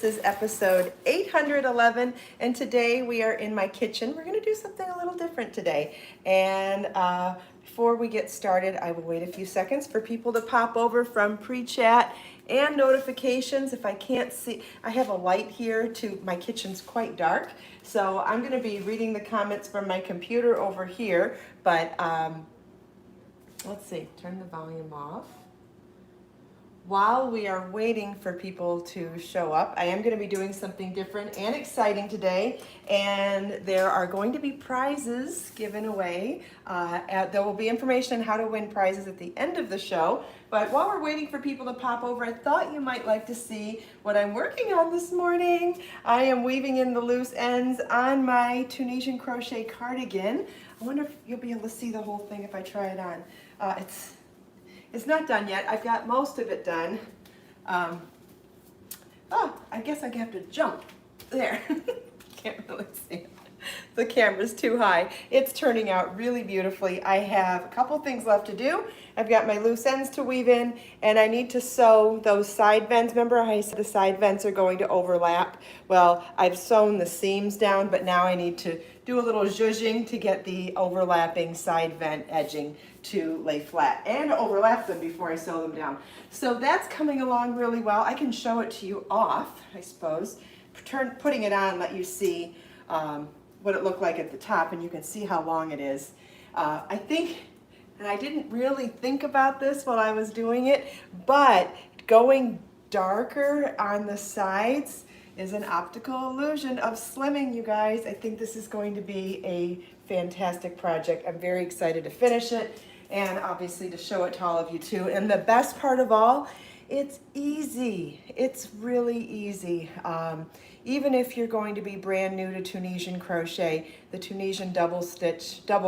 is episode 811, and today we are in my kitchen. We're going to do something a little different today. And before we get started, I will wait a few seconds for people to pop over from pre-chat and notifications. If I can't see, I have a light here to my kitchen's quite dark, so I'm going to be reading the comments from my computer over here. But let's see, turn the volume off. While we are waiting for people to show up, I am going to be doing something different and exciting today, and there are going to be prizes given away. There will be information on how to win prizes at the end of the show, but while we're waiting for people to pop over, I thought you might like to see what I'm working on this morning. I am weaving in the loose ends on my Tunisian crochet cardigan. I wonder if you'll be able to see the whole thing if I try it on. It's not done yet. I've got most of it done. I guess I have to jump. There. Can't really see it. The camera's too high. It's turning out really beautifully. I have a couple things left to do. I've got my loose ends to weave in, and I need to sew those side vents. Remember I said the side vents are going to overlap? Well, I've sewn the seams down, but now I need to do a little zhuzhing to get the overlapping side vent edging to lay flat and overlap them before I sew them down. So that's coming along really well. I can show it to you off, I suppose. Putting it on, let you see what it looked like at the top, and you can see how long it is. I think, and I didn't really think about this while I was doing it, but going darker on the sides is an optical illusion of slimming, you guys. I think this is going to be a fantastic project. I'm very excited to finish it and obviously to show it to all of you too. And the best part of all, it's easy. It's really easy. Even if you're going to be brand new to Tunisian crochet, the Tunisian double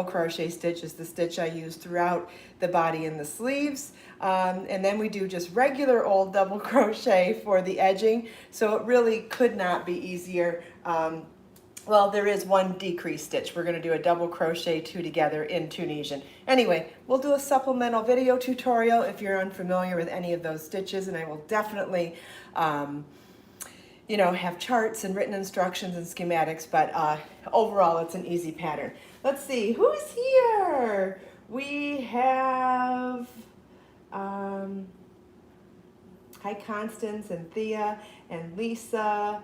crochet stitch is the stitch I use throughout the body and the sleeves. And then we do just regular old double crochet for the edging. So it really could not be easier. Well, there is one decrease stitch. We're going to do a double crochet two together in Tunisian. Anyway, we'll do a supplemental video tutorial if you're unfamiliar with any of those stitches, and I will definitely have charts and written instructions and schematics, but overall it's an easy pattern. Let's see, who's here? We have hi Constance and Thea and Lisa.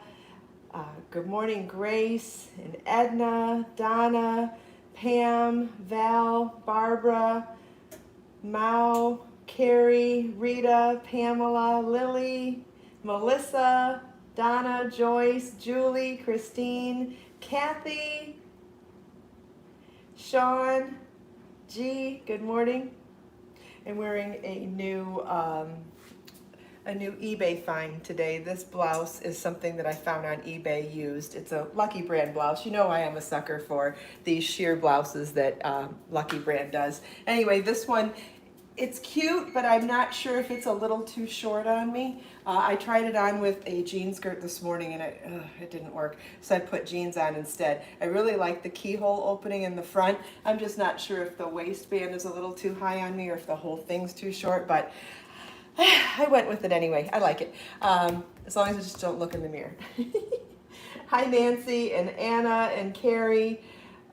Good morning, Grace and Edna, Donna, Pam, Val, Barbara, Mao, Carrie, Rita, Pamela, Lily, Melissa, Donna, Joyce, Julie, Christine, Kathy, Sean, G, good morning. I'm wearing a new eBay find today. This blouse is something that I found on eBay used. It's a Lucky Brand blouse. You know I am a sucker for these sheer blouses that Lucky Brand does. Anyway, this one, it's cute, but I'm not sure if it's a little too short on me. I tried it on with a jean skirt this morning and it didn't work, so I put jeans on instead. I really like the keyhole opening in the front. I'm just not sure if the waistband is a little too high on me or if the whole thing's too short, but I went with it anyway. I like it. As long as I just don't look in the mirror. Hi, Nancy and Anna and Carrie.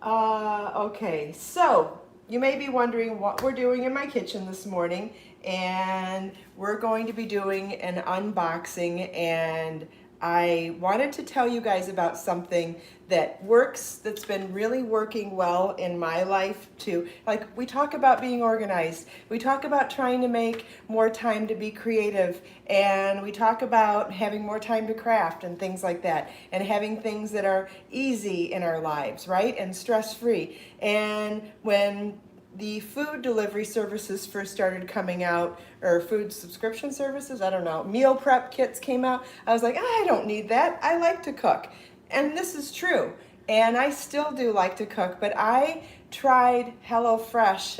Okay, so you may be wondering what we're doing in my kitchen this morning, and we're going to be doing an unboxing, and I wanted to tell you guys about something that works, that's been really working well in my life too. Like, we talk about being organized, we talk about trying to make more time to be creative, and we talk about having more time to craft and things like that, and having things that are easy in our lives, right? And stress-free. And when the food delivery services first started coming out, or food subscription services, I don't know, meal prep kits came out, I was like, I don't need that. I like to cook. And this is true. And I still do like to cook, but I tried Hellofresh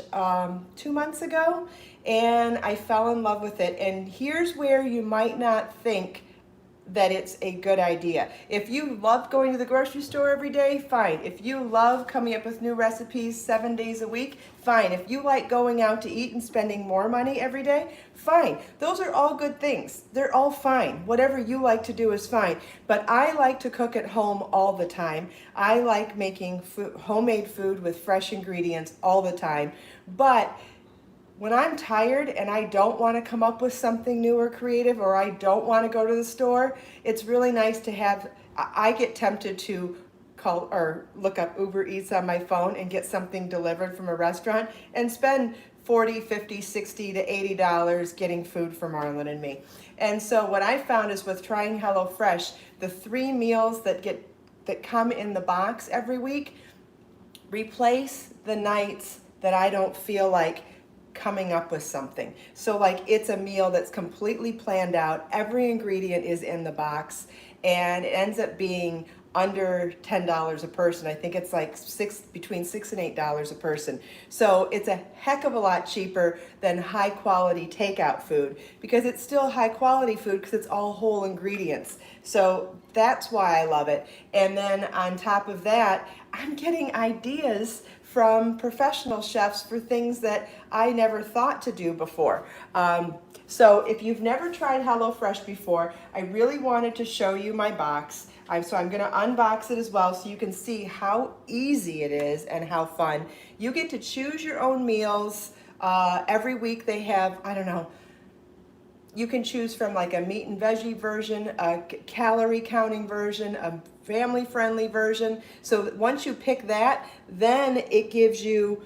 2 months ago, and I fell in love with it. And here's where you might not think that it's a good idea. If you love going to the grocery store every day, fine. If you love coming up with new recipes 7 days a week, fine. If you like going out to eat and spending more money every day, fine. Those are all good things. They're all fine. Whatever you like to do is fine. But I like to cook at home all the time. I like making homemade food with fresh ingredients all the time. But when I'm tired and I don't want to come up with something new or creative, or I don't want to go to the store, it's really nice to have, I get tempted to call or look up Uber Eats on my phone and get something delivered from a restaurant and spend $40, $50, $60 to $80 getting food for Marlon and me. And so what I found is with trying HelloFresh, the 3 meals that come in the box every week replace the nights that I don't feel like coming up with something. So like it's a meal that's completely planned out. Every ingredient is in the box, and it ends up being under $10 a person. I think it's like between $6 and $8 a person. So it's a heck of a lot cheaper than high quality takeout food, because it's still high quality food because it's all whole ingredients. So that's why I love it. And then on top of that, I'm getting ideas from professional chefs for things that I never thought to do before. So if you've never tried HelloFresh before, I really wanted to show you my box. So I'm gonna unbox it as well so you can see how easy it is and how fun. You get to choose your own meals. Every week they have, I don't know, you can choose from like a meat and veggie version, a calorie counting version, a family friendly version. So once you pick that, then it gives you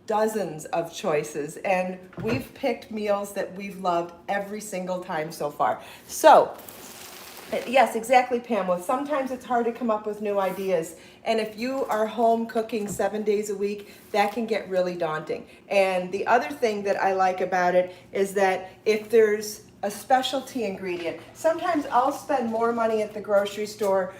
dozens of choices, and we've picked meals that we've loved every single time so far. So yes, exactly, Pamela. Sometimes it's hard to come up with new ideas. And if you are home cooking 7 days a week, that can get really daunting. And the other thing that I like about it is that if there's a specialty ingredient, sometimes I'll spend more money at the grocery store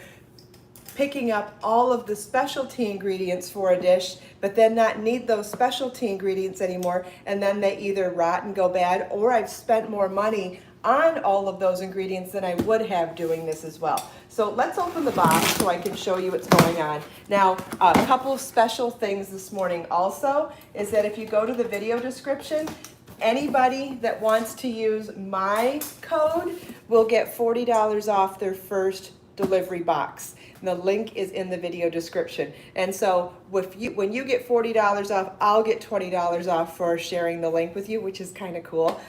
picking up all of the specialty ingredients for a dish, but then not need those specialty ingredients anymore, and then they either rot and go bad, or I've spent more money on all of those ingredients than I would have doing this as well. So let's open the box so I can show you what's going on. Now, a couple of special things this morning also is that if you go to the video description, anybody that wants to use my code will get $40 off their first delivery box. And the link is in the video description. And so when you get $40 off, I'll get $20 off for sharing the link with you, which is kind of cool.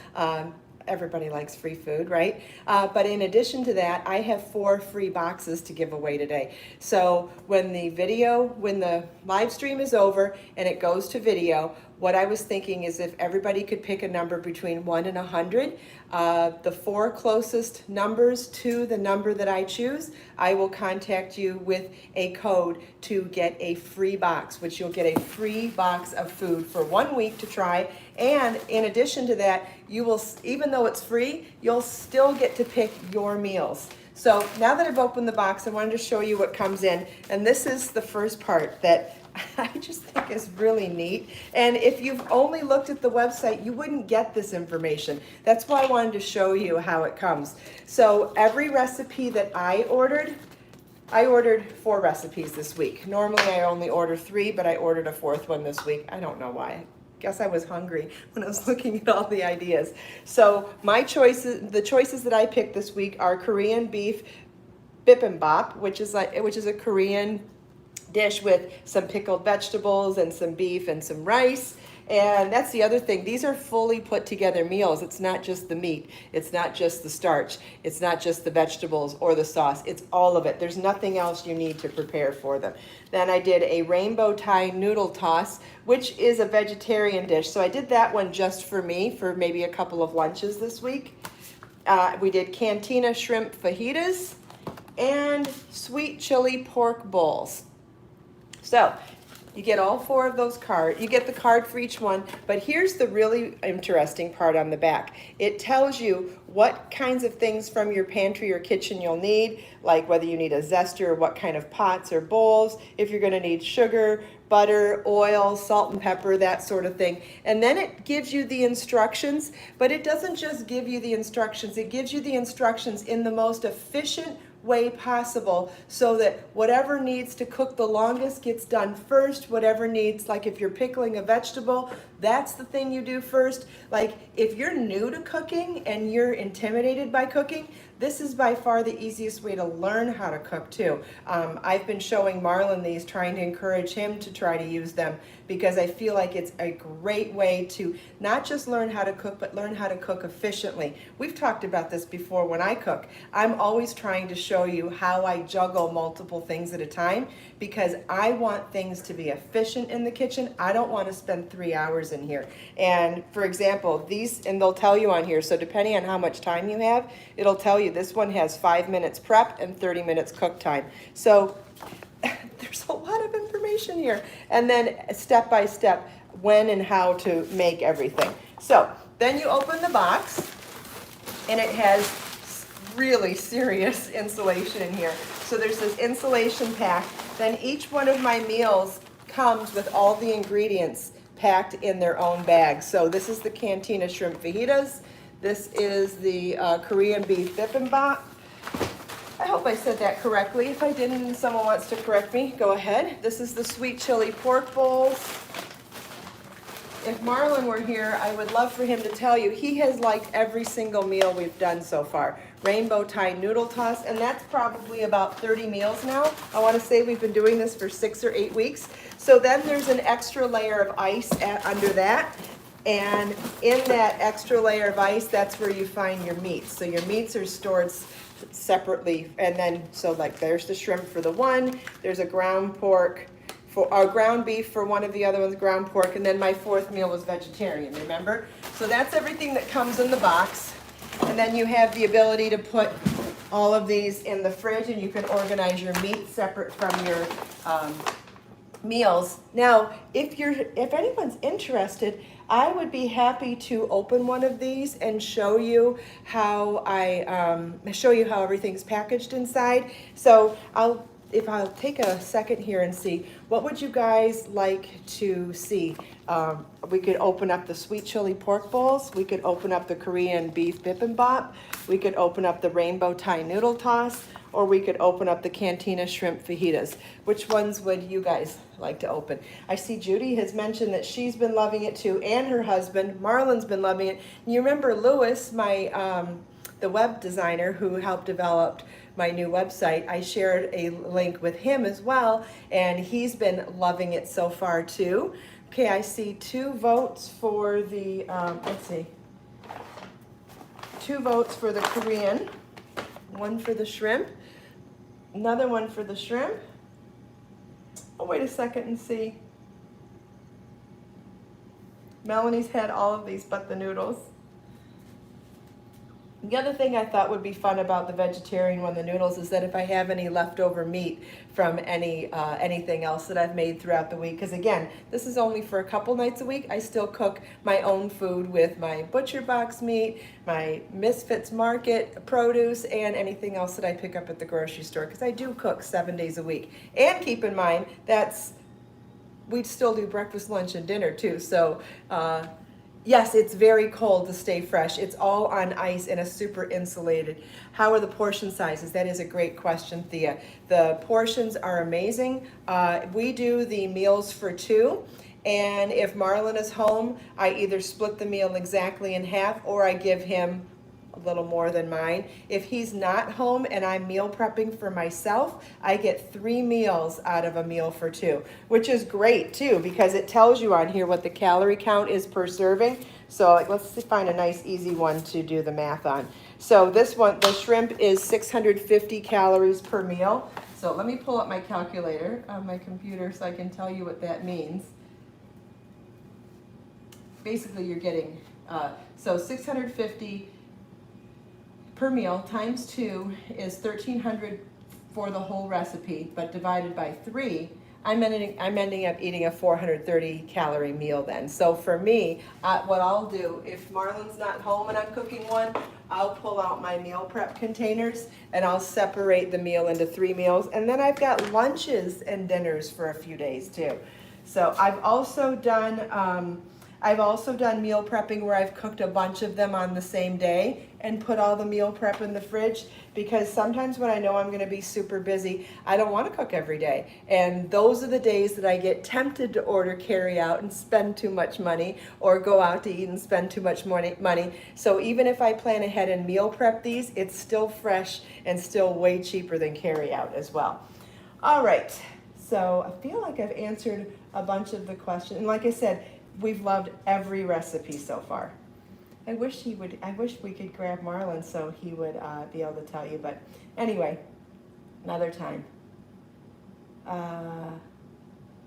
Everybody likes free food, right? But in addition to that, I have 4 free boxes to give away today. So when the live stream is over and it goes to video, what I was thinking is if everybody could pick a number between 1 and 100, the 4 closest numbers to the number that I choose, I will contact you with a code to get a free box, which you'll get a free box of food for 1 week to try. And in addition to that, you will, even though it's free, you'll still get to pick your meals. So now that I've opened the box, I wanted to show you what comes in. And this is the first part that I just think is really neat. And if you've only looked at the website, you wouldn't get this information. That's why I wanted to show you how it comes. So every recipe that I ordered 4 recipes this week. Normally I only order 3, but I ordered a 4th one this week. I don't know why. Guess I was hungry when I was looking at all the ideas. So the choices that I picked this week are Korean beef bibimbap, which is a Korean dish with some pickled vegetables and some beef and some rice. And that's the other thing. These are fully put together meals. It's not just the meat. It's not just the starch. It's not just the vegetables or the sauce. It's all of it. There's nothing else you need to prepare for them. Then I did a rainbow Thai noodle toss, which is a vegetarian dish. So I did that one just for me for maybe a couple of lunches this week. We did Cantina shrimp fajitas and sweet chili pork bowls. So You get all 4 of those cards. You get the card for each one, but here's the really interesting part on the back. It tells you what kinds of things from your pantry or kitchen you'll need, like whether you need a zester, what kind of pots or bowls, if you're gonna need sugar, butter, oil, salt and pepper, that sort of thing. And then it gives you the instructions, but it doesn't just give you the instructions, it gives you the instructions in the most efficient way possible so that whatever needs to cook the longest gets done first. Whatever needs, like if you're pickling a vegetable, that's the thing you do first. Like if you're new to cooking and you're intimidated by cooking, this is by far the easiest way to learn how to cook too. I've been showing Marlon these, trying to encourage him to try to use them because I feel like it's a great way to not just learn how to cook, but learn how to cook efficiently. We've talked about this before when I cook. I'm always trying to show you how I juggle multiple things at a time because I want things to be efficient in the kitchen. I don't want to spend 3 hours in here. And for example, these, and they'll tell you on here, so depending on how much time you have, it'll tell you this one has 5 minutes prep and 30 minutes cook time. So there's a lot of information here. And then step by step, when and how to make everything. So then you open the box and it has really serious insulation in here. So there's this insulation pack. Then each one of my meals comes with all the ingredients packed in their own bags. So this is the Cantina shrimp fajitas. This is the Korean beef bibimbap. I hope I said that correctly. If I didn't and someone wants to correct me, go ahead. This is the sweet chili pork bowls. If Marlon were here, I would love for him to tell you he has liked every single meal we've done so far. Rainbow Thai noodle toss, and that's probably about 30 meals now. I want to say we've been doing this for 6 or 8 weeks. So then there's an extra layer of ice under that. And in that extra layer of ice, that's where you find your meats. So your meats are stored separately. And then, so like there's the shrimp for the one, there's a ground pork, for our ground beef for one of the other ones, ground pork, and then my 4th meal was vegetarian, remember? So that's everything that comes in the box. And then you have the ability to put all of these in the fridge and you can organize your meat separate from your meals. Now, if anyone's interested, I would be happy to open one of these and show you how how everything's packaged inside. So I'll take a second here and see, what would you guys like to see? We could open up the sweet chili pork bowls. We could open up the Korean beef bibimbap. We could open up the rainbow Thai noodle toss, or we could open up the Cantina shrimp fajitas. Which ones would you guys like to open? I see Judy has mentioned that she's been loving it too, and her husband. Marlon's been loving it. You remember Lewis, the web designer who helped develop my new website. I shared a link with him as well, and he's been loving it so far too. Okay, I see 2 votes for the, let's see, 2 votes for the Korean, 1 for the shrimp, another one for the shrimp. I'll wait a second and see. Melanie's had all of these but the noodles. The other thing I thought would be fun about the vegetarian one, the noodles, is that if I have any leftover meat from anything else that I've made throughout the week, because again, this is only for a couple nights a week. I still cook my own food with my butcher box meat, my Misfits Market produce, and anything else that I pick up at the grocery store, because I do cook 7 days a week. And keep in mind, we still do breakfast, lunch, and dinner too. So yes, it's very cold to stay fresh. It's all on ice in a super insulated. How are the portion sizes? That is a great question, Thea. The portions are amazing. We do the meals for 2. And if Marlon is home, I either split the meal exactly in half or I give him a little more than mine. If he's not home and I'm meal prepping for myself, I get 3 meals out of a meal for 2, which is great too, because it tells you on here what the calorie count is per serving. So let's find a nice easy one to do the math on. So this one, the shrimp is 650 calories per meal. So let me pull up my calculator on my computer so I can tell you what that means. Basically you're getting, so 650 per meal times 2 is 1,300 for the whole recipe, but divided by 3, I'm ending up eating a 430 calorie meal then. So for me, what I'll do, if Marlon's not home and I'm cooking one, I'll pull out my meal prep containers and I'll separate the meal into 3 meals. And then I've got lunches and dinners for a few days too. So I've also done meal prepping where I've cooked a bunch of them on the same day and put all the meal prep in the fridge, because sometimes when I know I'm going to be super busy, I don't want to cook every day. And those are the days that I get tempted to order carry out and spend too much money, or go out to eat and spend too much money. So even if I plan ahead and meal prep these, it's still fresh and still way cheaper than carry out as well. All right, so I feel like I've answered a bunch of the questions. And like I said, we've loved every recipe so far. I wish we could grab Marlon so he would be able to tell you, but anyway, another time.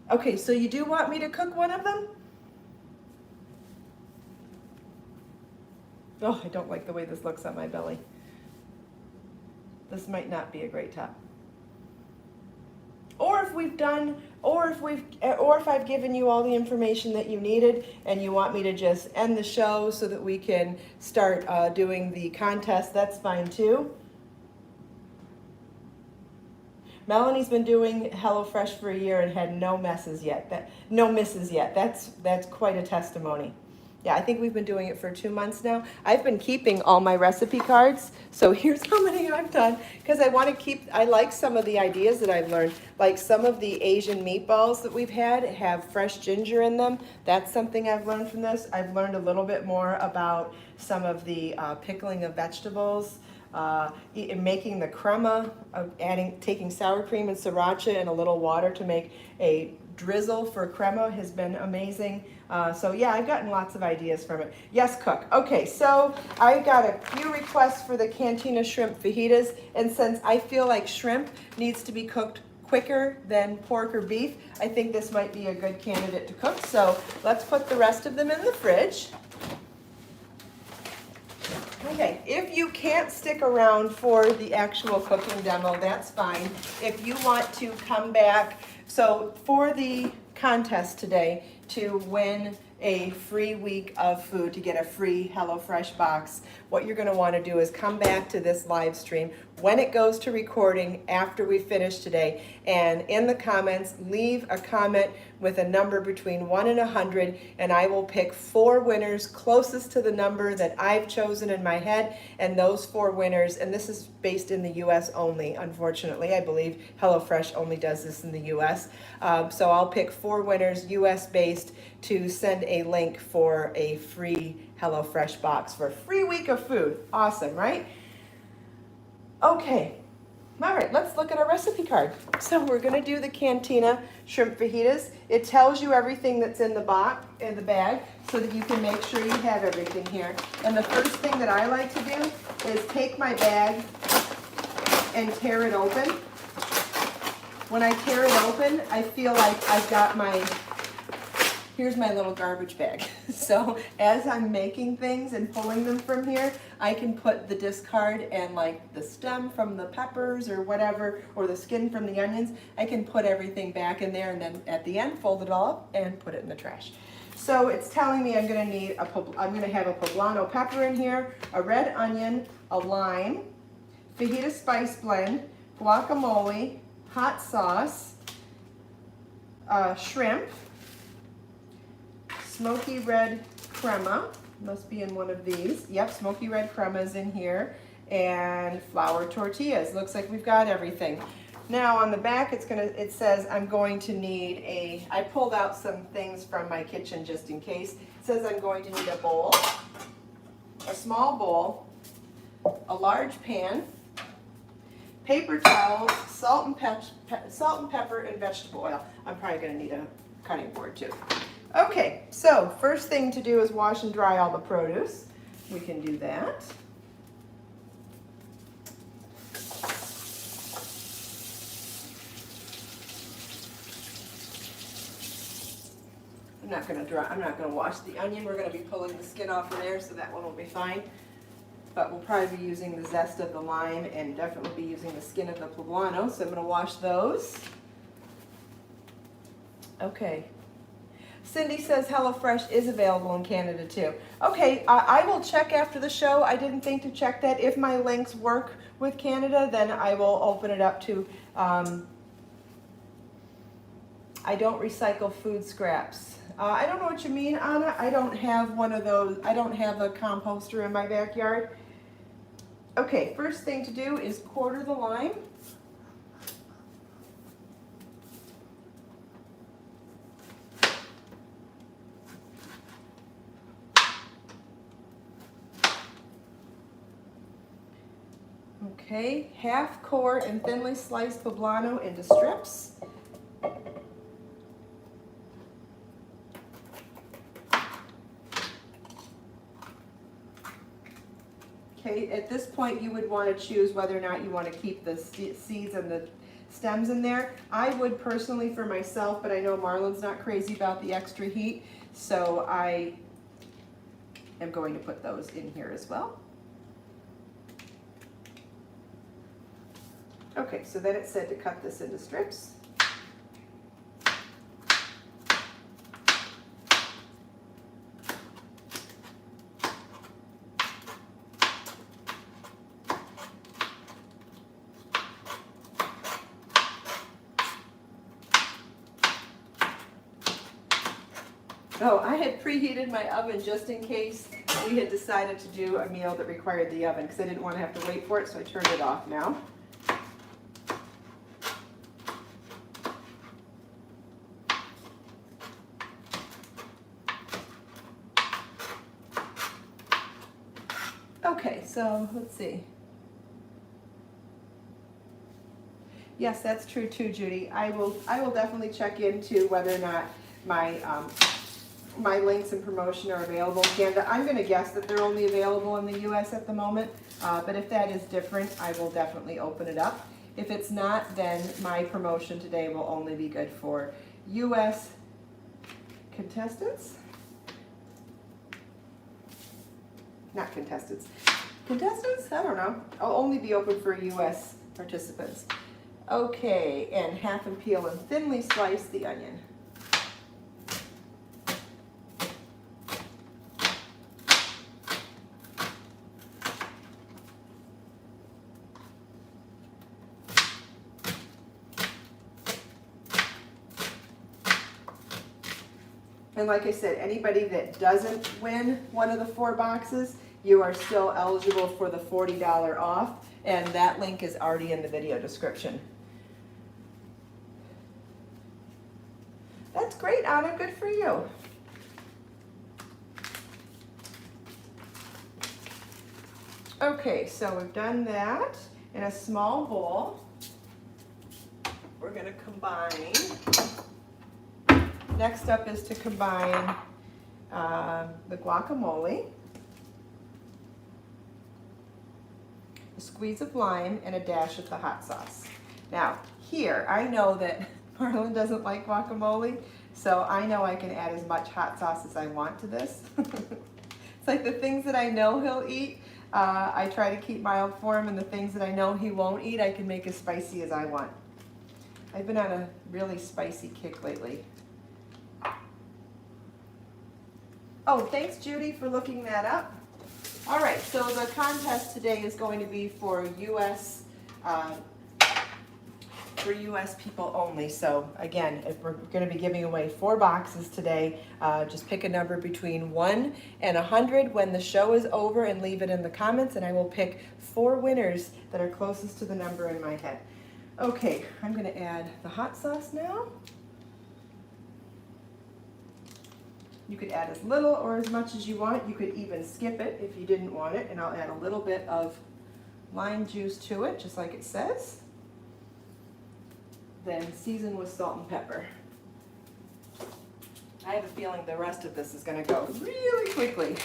Okay, so you do want me to cook one of them? Oh, I don't like the way this looks on my belly. This might not be a great top. Or if I've given you all the information that you needed and you want me to just end the show so that we can start doing the contest, that's fine too. Melanie's been doing Hellofresh for a year and had no misses yet. That's quite a testimony. Yeah, I think we've been doing it for 2 months now. I've been keeping all my recipe cards. So here's how many I've done, because I like some of the ideas that I've learned. Like some of the Asian meatballs that we've had have fresh ginger in them. That's something I've learned from this. I've learned a little bit more about some of the pickling of vegetables, making the crema, taking sour cream and sriracha and a little water to make a drizzle for crema has been amazing. So yeah, I've gotten lots of ideas from it. Yes, cook. Okay, so I got a few requests for the Cantina shrimp fajitas, and since I feel like shrimp needs to be cooked quicker than pork or beef, I think this might be a good candidate to cook. So let's put the rest of them in the fridge. Okay, if you can't stick around for the actual cooking demo, that's fine. If you want to come back, so for the contest today, to win a free week of food, to get a free HelloFresh box, what you're going to want to do is come back to this live stream when it goes to recording after we finish today, and in the comments leave a comment with a number between 1 and 100, and I will pick 4 winners closest to the number that I've chosen in my head, and those 4 winners, and this is based in the US only, unfortunately. I believe HelloFresh only does this in the US. So I'll pick 4 winners, US based, to send a link for a free HelloFresh box for a free week of food. Awesome, right? Okay, all right, let's look at our recipe card. So we're gonna do the Cantina shrimp fajitas. It tells you everything that's in the bag, so that you can make sure you have everything here. And the first thing that I like to do is take my bag and tear it open. When I tear it open, I feel like I've got here's my little garbage bag. So as I'm making things and pulling them from here, I can put the discard and like the stem from the peppers or whatever, or the skin from the onions, I can put everything back in there, and then at the end fold it all up and put it in the trash. So it's telling me I'm gonna have a poblano pepper in here, a red onion, a lime, fajita spice blend, guacamole, hot sauce, shrimp, smoky red crema, must be in one of these. Yep, smoky red crema is in here, and flour tortillas. Looks like we've got everything. Now on the back it says I'm going to need I pulled out some things from my kitchen just in case. It says I'm going to need a bowl, a small bowl, a large pan, paper towels, salt and pepper, and vegetable oil. I'm probably going to need a cutting board too. Okay, so first thing to do is wash and dry all the produce. We can do that. I'm not gonna wash the onion. We're gonna be pulling the skin off of there, so that one will be fine. But we'll probably be using the zest of the lime and definitely be using the skin of the poblano, so I'm gonna wash those. Okay. Cindy says Hellofresh is available in Canada too. Okay, I will check after the show. I didn't think to check that. If my links work with Canada, then I will open it up to, I don't recycle food scraps. I don't know what you mean, Anna. I don't have one of those. I don't have a composter in my backyard. Okay, first thing to do is quarter the lime. Okay, half core and thinly sliced poblano into strips. Okay, at this point you would want to choose whether or not you want to keep the seeds and the stems in there. I would personally for myself, but I know Marlon's not crazy about the extra heat, so I am going to put those in here as well. Okay, so then it said to cut this into strips. Oh, I had preheated my oven just in case we had decided to do a meal that required the oven because I didn't want to have to wait for it, so I turned it off now. Okay, so let's see. Yes, that's true too, Judy. I will definitely check into whether or not my my links and promotion are available in Canada. I'm going to guess that they're only available in the U.S. at the moment, but if that is different, I will definitely open it up. If it's not, then my promotion today will only be good for U.S. contestants. Not contestants. Contestants? I don't know. I'll only be open for U.S. participants. Okay, and half and peel and thinly slice the onion. And like I said, anybody that doesn't win one of the 4 boxes, you are still eligible for the $40 off, and that link is already in the video description. That's great, Anna. Good for you. Okay, so we've done that in a small bowl. We're going to combine. Next up is to combine the guacamole, a squeeze of lime, and a dash of the hot sauce. Now, here, I know that Marlon doesn't like guacamole, so I know I can add as much hot sauce as I want to this. It's like the things that I know he'll eat, I try to keep mild for him, and the things that I know he won't eat, I can make as spicy as I want. I've been on a really spicy kick lately. Oh, thanks, Judy, for looking that up. All right, so the contest today is going to be for U.S. people only. So again, if we're going to be giving away 4 boxes today, just pick a number between 1 and 100 when the show is over and leave it in the comments, and I will pick 4 winners that are closest to the number in my head. Okay, I'm going to add the hot sauce now. You could add as little or as much as you want. You could even skip it if you didn't want it, and I'll add a little bit of lime juice to it, just like it says. Then season with salt and pepper. I have a feeling the rest of this is going to go really quickly.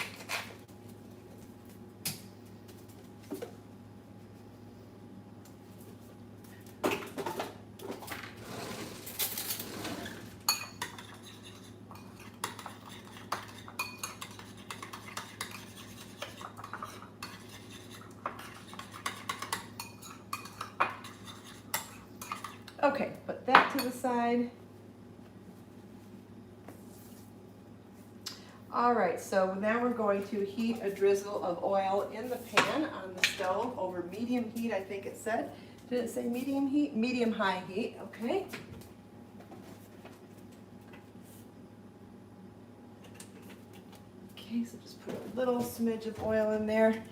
Okay, put that to the side. All right, so now we're going to heat a drizzle of oil in the pan on the stove over medium heat, I think it said. Did it say medium heat? Medium high heat, okay. Okay, so just put a little smidge of oil in there.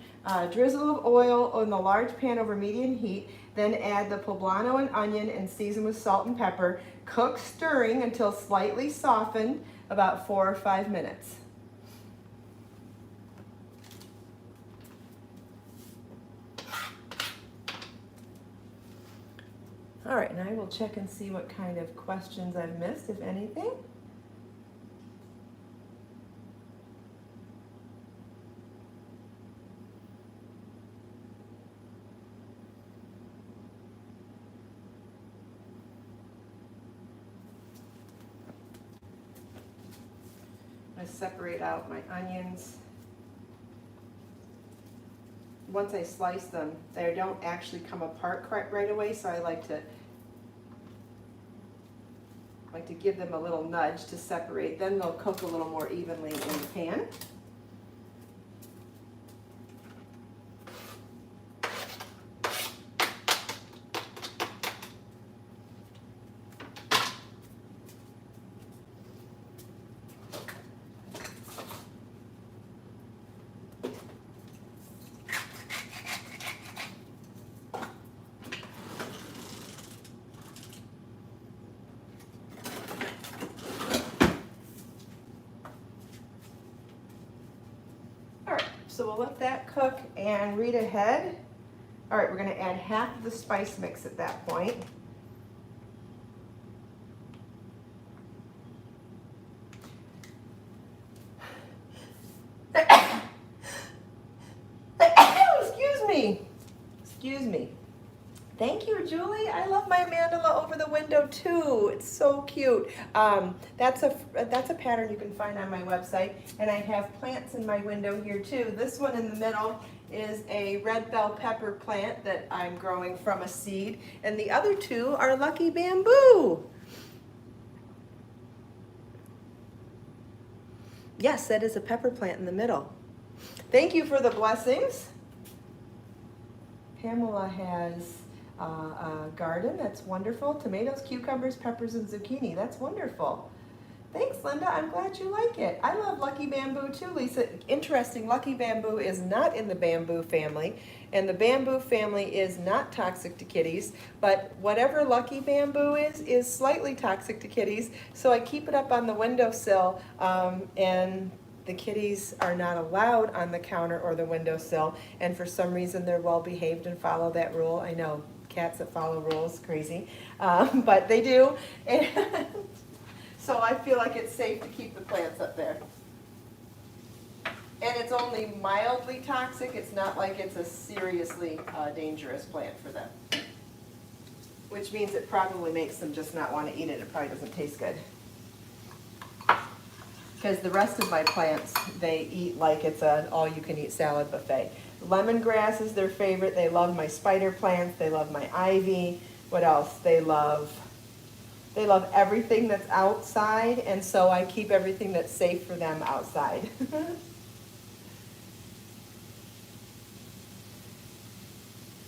Drizzle of oil in the large pan over medium heat. Then add the poblano and onion and season with salt and pepper. Cook stirring until slightly softened, about 4 or 5 minutes. All right, and I will check and see what kind of questions I've missed, if anything. I separate out my onions. Once I slice them, they don't actually come apart right away, so I like to give them a little nudge to separate. Then they'll cook a little more evenly in the pan. So we'll let that cook and read ahead. All right, we're going to add half of the spice mix at that point. Excuse me. Thank you, Julie. I love my mandala over the window too. It's so cute. That's a pattern you can find on my website, and I have plants in my window here too. This one in the middle is a red bell pepper plant that I'm growing from a seed, and the other two are lucky bamboo. Yes, that is a pepper plant in the middle. Thank you for the blessings. Pamela has a garden. That's wonderful. Tomatoes, cucumbers, peppers, and zucchini. That's wonderful. Thanks, Linda. I'm glad you like it. I love lucky bamboo too, Lisa. Interesting, lucky bamboo is not in the bamboo family, and the bamboo family is not toxic to kitties, but whatever lucky bamboo is slightly toxic to kitties, so I keep it up on the windowsill, and the kitties are not allowed on the counter or the windowsill, and for some reason they're well behaved and follow that rule. I know cats that follow rules, crazy, but they do. And so I feel like it's safe to keep the plants up there. And it's only mildly toxic. It's not like it's a seriously dangerous plant for them. Which means it probably makes them just not want to eat it. It probably doesn't taste good. Because the rest of my plants, they eat like it's an all-you-can-eat salad buffet. Lemongrass is their favorite. They love my spider plants. They love my ivy. What else? They love everything that's outside, and so I keep everything that's safe for them outside.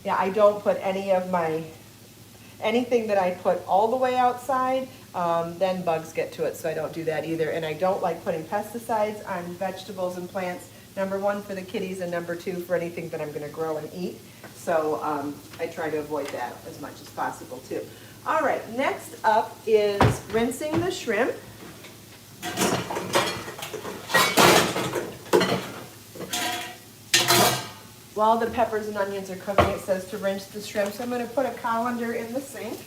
Yeah, I don't put anything that I put all the way outside, then bugs get to it, so I don't do that either. And I don't like putting pesticides on vegetables and plants. Number one, for the kitties, and number two, for anything that I'm going to grow and eat. So I try to avoid that as much as possible too. All right, next up is rinsing the shrimp. While the peppers and onions are cooking, it says to rinse the shrimp. So I'm going to put a colander in the sink.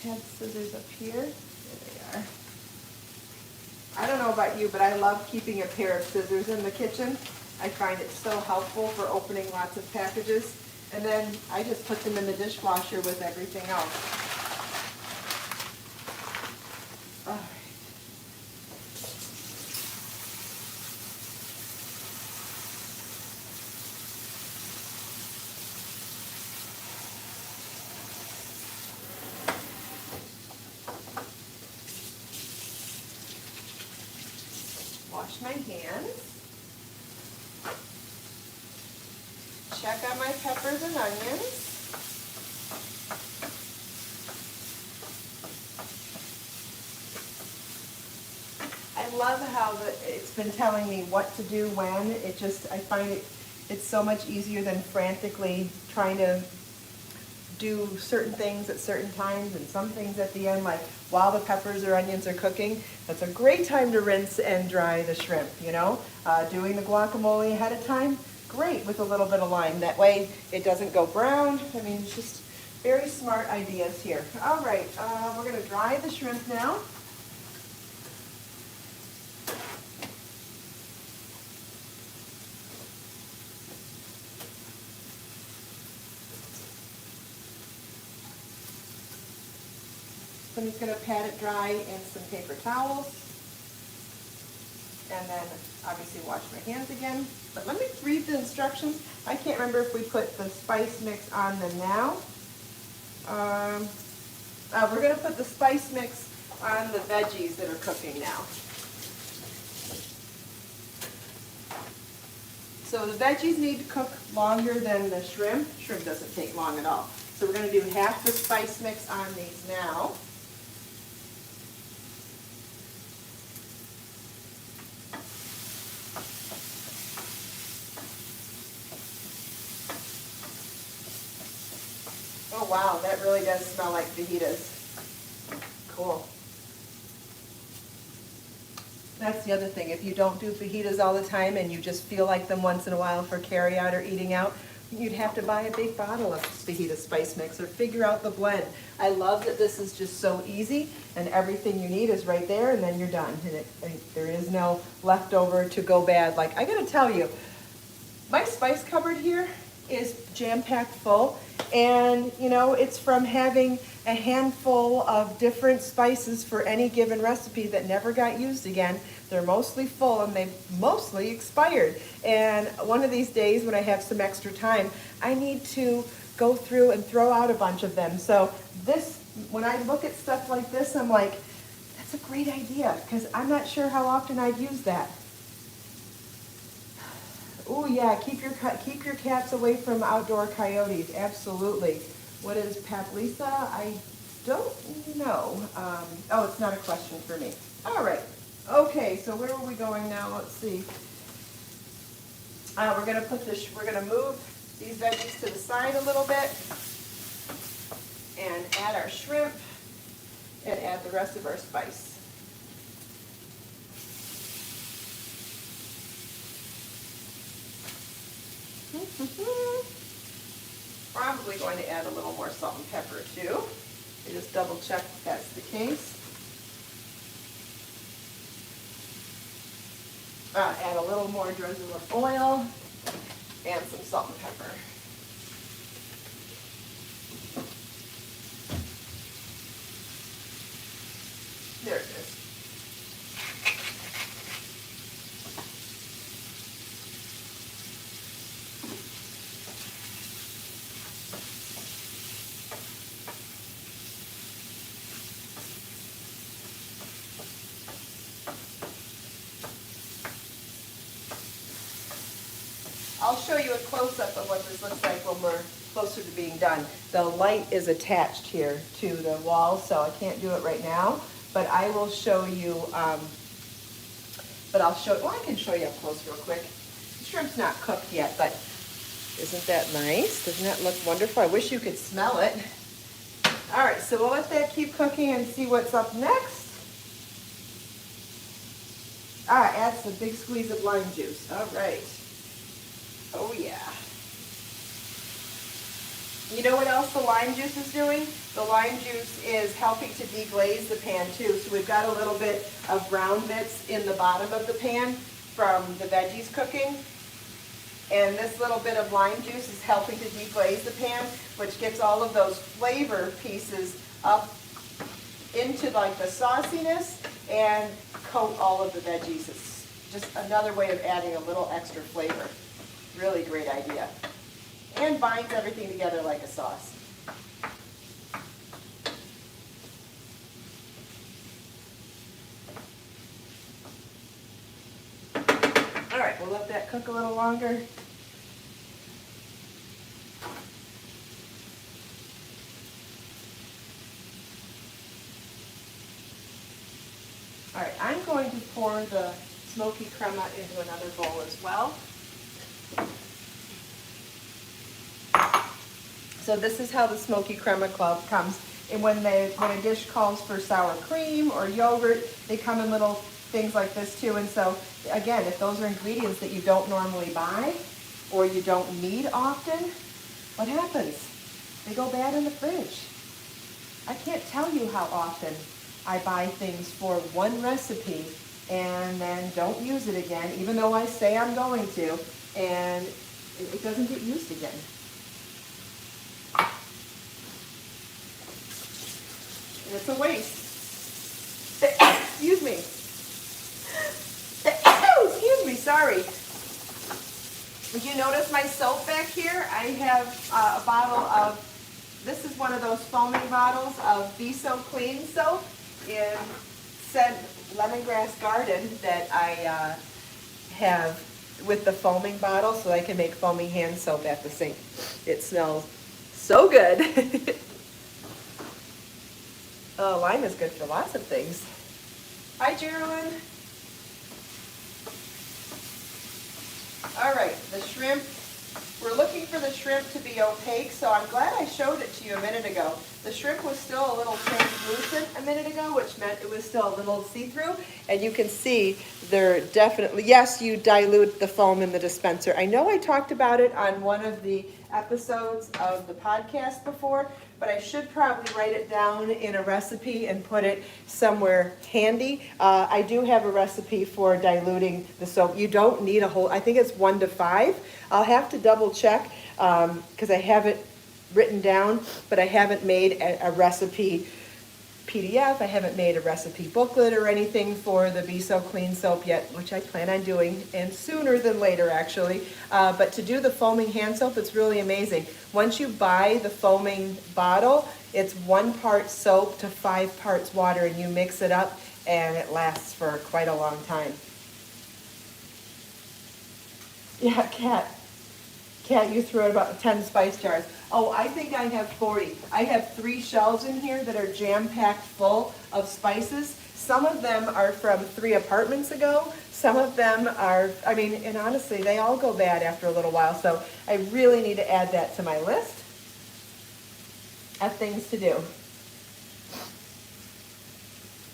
Head scissors up here. There they are. I don't know about you, but I love keeping a pair of scissors in the kitchen. I find it so helpful for opening lots of packages. And then I just put them in the dishwasher with everything else. All right. Wash my hands. Check on my peppers and onions. I love how it's been telling me what to do when. I find it's so much easier than frantically trying to do certain things at certain times and some things at the end, like while the peppers or onions are cooking. That's a great time to rinse and dry the shrimp, you know. Doing the guacamole ahead of time, great with a little bit of lime. That way it doesn't go brown. I mean, it's just very smart ideas here. All right, we're gonna dry the shrimp now. I'm just going to pat it dry in some paper towels, and then obviously wash my hands again. But let me read the instructions. I can't remember if we put the spice mix on them now. We're going to put the spice mix on the veggies that are cooking now. So the veggies need to cook longer than the shrimp. Shrimp doesn't take long at all. So we're going to do half the spice mix on these now. Oh wow, that really does smell like fajitas. Cool. That's the other thing. If you don't do fajitas all the time and you just feel like them once in a while for carry out or eating out, you'd have to buy a big bottle of fajita spice mix or figure out the blend. I love that this is just so easy and everything you need is right there and then you're done. And there is no leftover to go bad. Like, I gotta tell you, my spice cupboard here is jam-packed full, and you know, it's from having a handful of different spices for any given recipe that never got used again. They're mostly full and they've mostly expired, and one of these days when I have some extra time, I need to go through and throw out a bunch of them. So this, when I look at stuff like this, I'm like, that's a great idea, because I'm not sure how often I'd use that. Oh yeah, keep your cats away from outdoor coyotes. Absolutely. What is Paplisa? I don't know. Oh, it's not a question for me. All right. Okay. So where are we going now? Let's see. We're gonna move these veggies to the side a little bit, and add our shrimp, and add the rest of our spice. Probably going to add a little more salt and pepper too. I just double check if that's the case. Add a little more drizzle of oil and some salt and pepper. There it is. I'll show you a close-up of what this looks like when we're closer to being done. The light is attached here to the wall, so I can't do it right now, but I will show you, well, I can show you up close real quick. The shrimp's not cooked yet, but isn't that nice? Doesn't that look wonderful? I wish you could smell it. All right, so we'll let that keep cooking and see what's up next. Add some big squeeze of lime juice. All right. Oh yeah. You know what else the lime juice is doing? The lime juice is helping to deglaze the pan too. So we've got a little bit of brown bits in the bottom of the pan from the veggies cooking. And this little bit of lime juice is helping to deglaze the pan, which gets all of those flavor pieces up into like the sauciness and coat all of the veggies. It's just another way of adding a little extra flavor. Really great idea. And binds everything together like a sauce. right, we'll let that cook a little longer. All right, I'm going to pour the smoky crema into another bowl as well. So this is how the smoky crema club comes. And when a dish calls for sour cream or yogurt, they come in little things like this too. And so again, if those are ingredients that you don't normally buy or you don't need often, what happens? They go bad in the fridge. I can't tell you how often I buy things for one recipe and then don't use it again, even though I say I'm going to, and it doesn't get used again. And it's a waste. Excuse me. Excuse me, sorry. Did you notice my soap back here? I have a bottle of, this is one of those foaming bottles of Be So Clean soap in said lemongrass garden that I have with the foaming bottle so I can make foaming hand soap at the sink. It smells so good. Lime is good for lots of things. Hi, Geraldine. All right, the shrimp. We're looking for the shrimp to be opaque, so I'm glad I showed it to you a minute ago. The shrimp was still a little translucent a minute ago, which meant it was still a little see-through. And you can see they're definitely, yes, you dilute the foam in the dispenser. I know I talked about it on one of the episodes of the podcast before, but I should probably write it down in a recipe and put it somewhere handy. I do have a recipe for diluting the soap. You don't need a whole, I think it's 1 to 5. I'll have to double check because I have it written down, but I haven't made a recipe PDF. I haven't made a recipe booklet or anything for the Be So Clean soap yet, which I plan on doing, and sooner than later actually. But to do the foaming hand soap, it's really amazing. Once you buy the foaming bottle, it's 1 part soap to 5 parts water, and you mix it up and it lasts for quite a long time. Yeah, Kat, you threw out about 10 spice jars. Oh, I think I have 40. I have 3 shelves in here that are jam-packed full of spices. Some of them are from 3 apartments ago. Some of them are, I mean, and honestly, they all go bad after a little while. So I really need to add that to my list of things to do.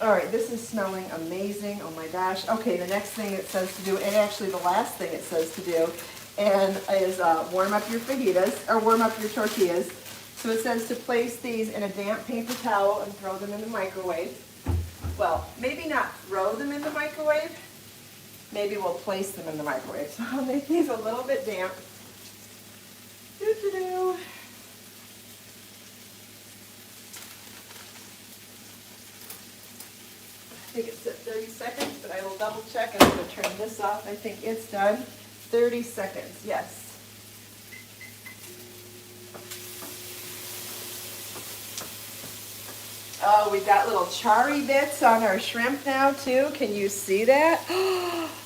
All right, this is smelling amazing. Oh my gosh. Okay, the next thing it says to do, and actually the last thing it says to do, and is warm up your fajitas, or warm up your tortillas. So it says to place these in a damp paper towel and throw them in the microwave. Well, maybe not throw them in the microwave. Maybe we'll place them in the microwave. So I'll make these a little bit damp. Doo-doo-doo. I think it's at 30 seconds, but I will double check. I'm going to turn this off. I think it's done. 30 seconds, yes. Oh, we've got little charry bits on our shrimp now too. Can you see that?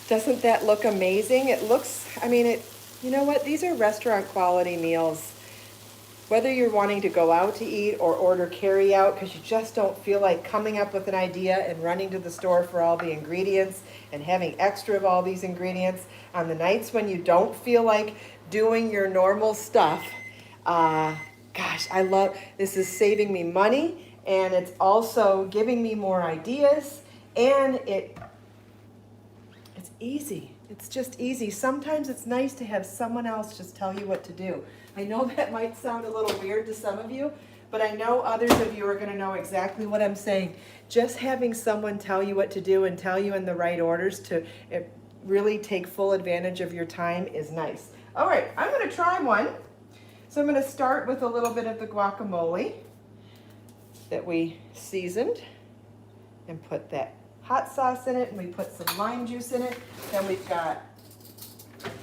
Doesn't that look amazing? It looks, I mean, you know what? These are restaurant quality meals. Whether you're wanting to go out to eat or order carry out because you just don't feel like coming up with an idea and running to the store for all the ingredients and having extra of all these ingredients, on the nights when you don't feel like doing your normal stuff, gosh, I love, this is saving me money, and it's also giving me more ideas, and it's easy. It's just easy. Sometimes it's nice to have someone else just tell you what to do. I know that might sound a little weird to some of you, but I know others of you are going to know exactly what I'm saying. Just having someone tell you what to do and tell you in the right orders to really take full advantage of your time is nice. All right, I'm going to try one. So I'm going to start with a little bit of the guacamole that we seasoned and put that hot sauce in it, and we put some lime juice in it. Then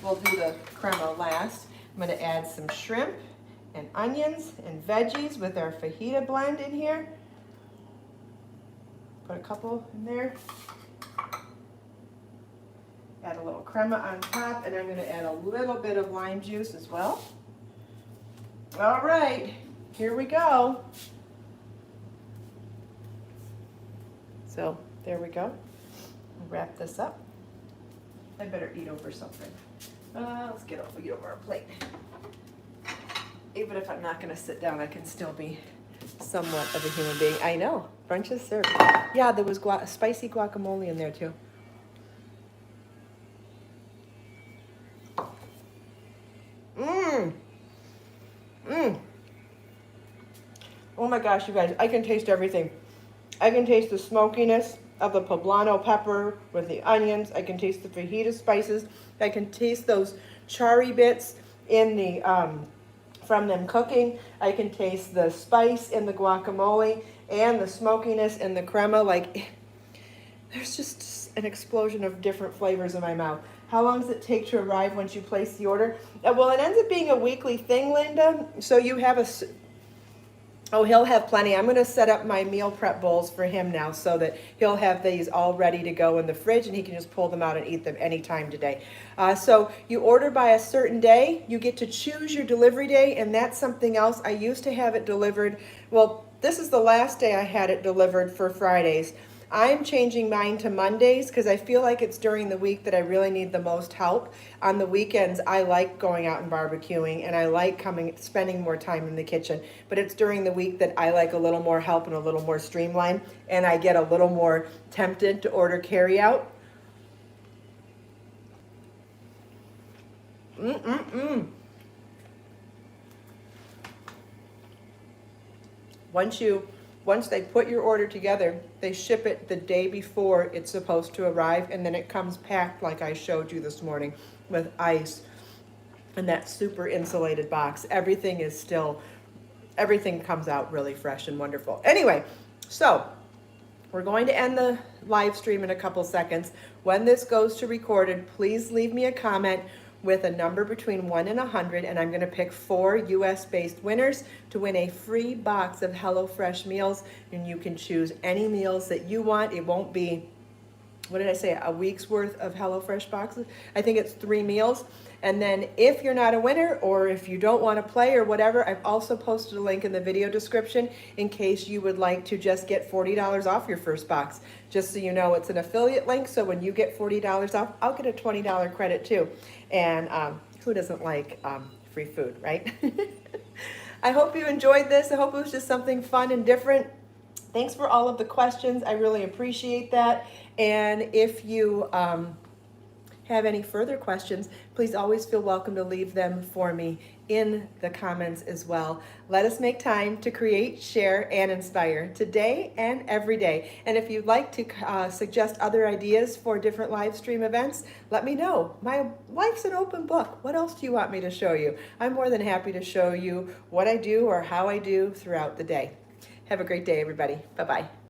we'll do the crema last. I'm going to add some shrimp and onions and veggies with our fajita blend in here. Put a couple in there. Add a little crema on top, and I'm going to add a little bit of lime juice as well. All right, here we go. So there we go. Wrap this up. I better eat over something. Let's eat over a plate. Even if I'm not going to sit down, I can still be somewhat of a human being. I know. Brunch is served. Yeah, there was spicy guacamole in there too. Mmm. Mmm. Oh my gosh, you guys, I can taste everything. I can taste the smokiness of the poblano pepper with the onions. I can taste the fajita spices. I can taste those charry bits in the from them cooking. I can taste the spice in the guacamole and the smokiness in the crema. Like, there's just an explosion of different flavors in my mouth. How long does it take to arrive once you place the order? Well, it ends up being a weekly thing, Linda. So you have a... Oh, he'll have plenty. I'm going to set up my meal prep bowls for him now so that he'll have these all ready to go in the fridge and he can just pull them out and eat them anytime today. So you order by a certain day, you get to choose your delivery day, and that's something else. I used to have it delivered. Well, this is the last day I had it delivered for Fridays. I'm changing mine to Mondays because I feel like it's during the week that I really need the most help. On the weekends, I like going out and barbecuing, and I like spending more time in the kitchen. But it's during the week that I like a little more help and a little more streamlined, and I get a little more tempted to order carryout. Once they put your order together, they ship it the day before it's supposed to arrive, and then it comes packed like I showed you this morning with ice in that super insulated box. Everything comes out really fresh and wonderful. Anyway, so we're going to end the live stream in a couple seconds. When this goes to recorded, please leave me a comment with a number between 1 and 100, and I'm going to pick 4 US-based winners to win a free box of HelloFresh meals, and you can choose any meals that you want. It won't be, what did I say, a week's worth of HelloFresh boxes? I think it's 3 meals. And then if you're not a winner, or if you don't want to play or whatever, I've also posted a link in the video description in case you would like to just get $40 off your first box. Just so you know, it's an affiliate link, so when you get $40 off, I'll get a $20 credit too. And who doesn't like free food, right? I hope you enjoyed this. I hope it was just something fun and different. Thanks for all of the questions. I really appreciate that. And if you have any further questions, please always feel welcome to leave them for me in the comments as well. Let us make time to create, share, and inspire today and every day. And if you'd like to suggest other ideas for different live stream events, let me know. My life's an open book. What else do you want me to show you? I'm more than happy to show you what I do or how I do throughout the day. Have a great day, everybody. Bye-bye.